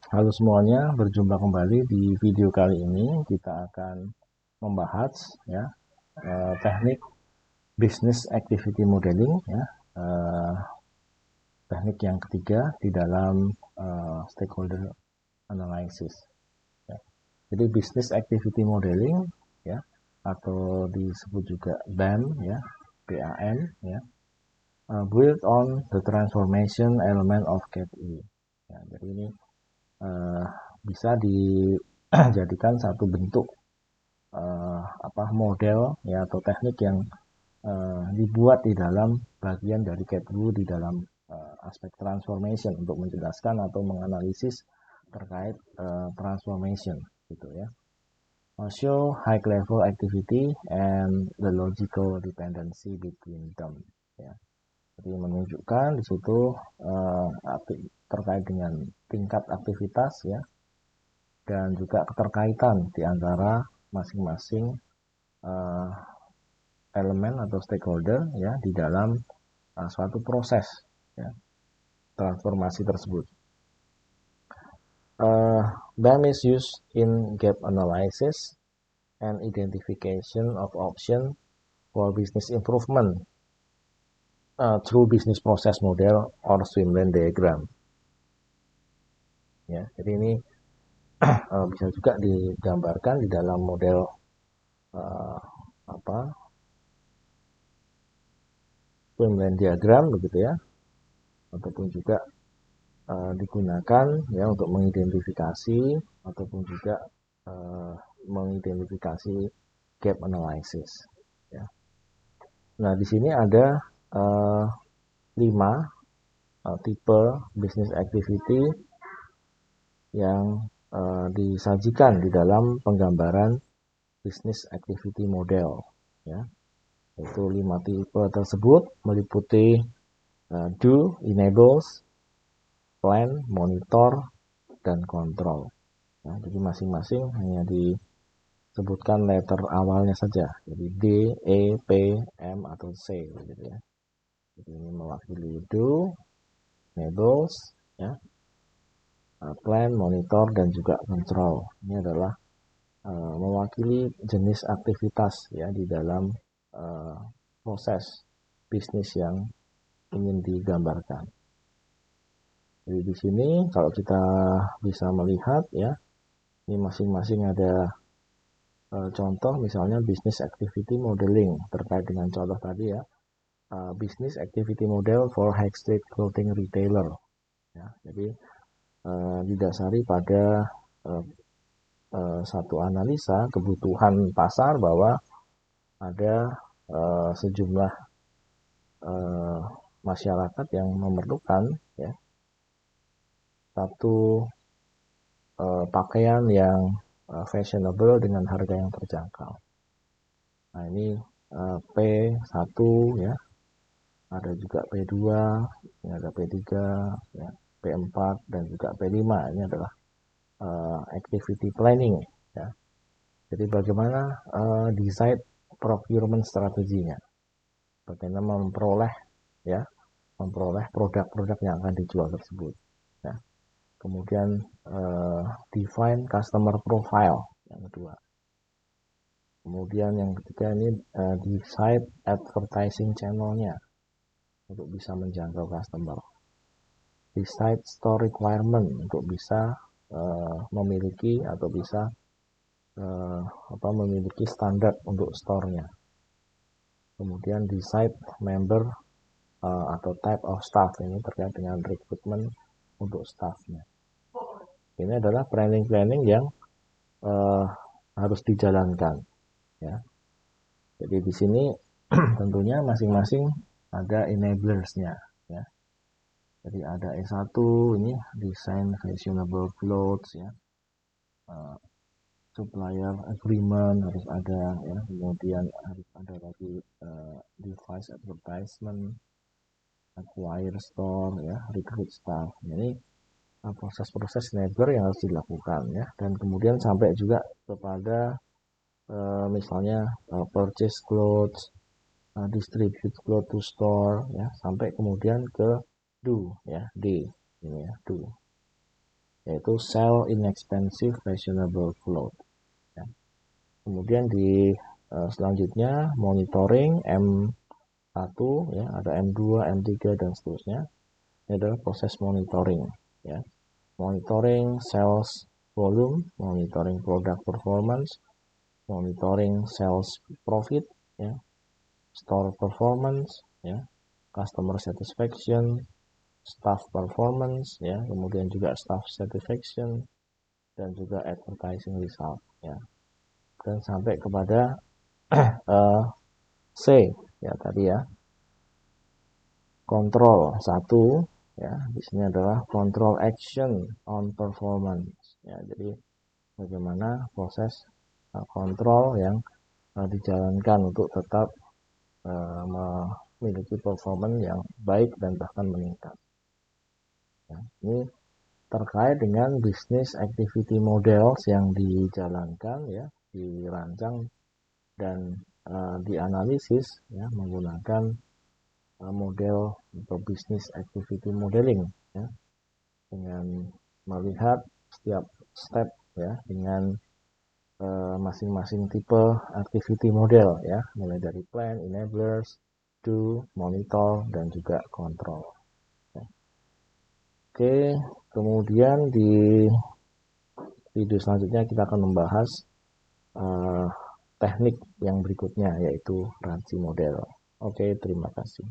Halo semuanya, berjumpa kembali di video kali ini. Kita akan membahas ya teknik business activity modeling ya, eh, teknik yang ketiga di dalam stakeholder analysis. Ya. Jadi business activity modeling ya atau disebut juga BAM ya, BAM ya, build on the transformation element of KPI. Ya, jadi ini uh, bisa dijadikan satu bentuk model ya atau teknik yang dibuat di dalam bagian dari CAT-RU di dalam aspek transformation untuk menjelaskan atau menganalisis terkait transformation gitu ya. Show high level activity and the logical dependency between them ya. Jadi menunjukkan di situ terkait dengan tingkat aktivitas ya dan juga keterkaitan di antara masing-masing uh, elemen atau stakeholder ya di dalam suatu proses ya, transformasi tersebut. BAM is used in gap analysis and identification of option for business improvement through business process model or swimlane diagram. Ya, jadi ini bisa juga digambarkan di dalam model uh, apa swimlane diagram begitu ya, ataupun juga digunakan ya untuk mengidentifikasi ataupun juga mengidentifikasi gap analysis. Ya. Nah di sini ada 5 tipe business activity yang disajikan di dalam penggambaran business activity model. Ya. Itu 5 tipe tersebut meliputi do, enables, plan, monitor, dan kontrol. Nah, jadi masing-masing hanya disebutkan letter awalnya saja. Jadi D, E, P, M, atau C. Gitu ya. Jadi ini mewakili do, enables, ya, plan, monitor, dan juga control. Ini adalah mewakili jenis aktivitas ya di dalam proses bisnis yang ingin digambarkan. Jadi di sini kalau kita bisa melihat ya, ini masing-masing ada contoh misalnya business activity modeling terkait dengan contoh tadi ya, business activity model for high street clothing retailer. Ya, jadi didasari pada satu analisa kebutuhan pasar bahwa ada sejumlah masyarakat yang memerlukan ya satu pakaian yang fashionable dengan harga yang terjangkau. Nah ini P1 ya, ada juga P2, ini ada P3, ya, P4 dan juga P5. Ini adalah activity planning ya. Jadi bagaimana decide procurement strateginya. Bagaimana memperoleh produk-produk yang akan dijual tersebut. Ya. Kemudian define customer profile yang kedua. Kemudian yang ketiga ini decide advertising channelnya untuk bisa menjangkau customer. Decide store requirement untuk bisa memiliki atau bisa memiliki standar untuk store-nya. Kemudian decide member atau type of staff, ini terkait dengan rekrutmen untuk staffnya. Ini adalah planning yang harus dijalankan ya. Jadi di sini tentunya masing-masing ada enablers-nya ya. Jadi ada E1 ini design fashionable clothes ya. Supplier agreement harus ada ya. Kemudian harus ada lagi device advertisement, acquire store ya, recruit staff. Jadi proses-proses enabler yang harus dilakukan ya. Dan kemudian sampai juga kepada misalnya purchase clothes, distribute clothes to store ya, sampai kemudian ke do ya, D ini ya, do yaitu sell inexpensive fashionable clothes. Ya. Kemudian di selanjutnya monitoring M1, ya, ada M2, M3 dan seterusnya. Ini adalah proses monitoring, ya. Monitoring sales volume, monitoring product performance, monitoring sales profit, ya, store performance, ya, customer satisfaction, staff performance, ya, kemudian juga staff satisfaction, dan juga advertising result, ya, dan sampai kepada C, ya tadi ya, kontrol 1, ya, di sini adalah control action on performance, ya, jadi bagaimana proses kontrol yang dijalankan untuk tetap memiliki performance yang baik dan bahkan meningkat. Ya, ini terkait dengan business activity models yang dijalankan, ya, dirancang dan dianalisis, ya, menggunakan model atau business activity modeling, ya, dengan melihat setiap step, ya, dengan masing-masing tipe activity model, ya, mulai dari plan, enablers, do, monitor, dan juga control. Ya. Oke, kemudian di video selanjutnya kita akan membahas teknik yang berikutnya, yaitu Ranchi model. Oke, terima kasih.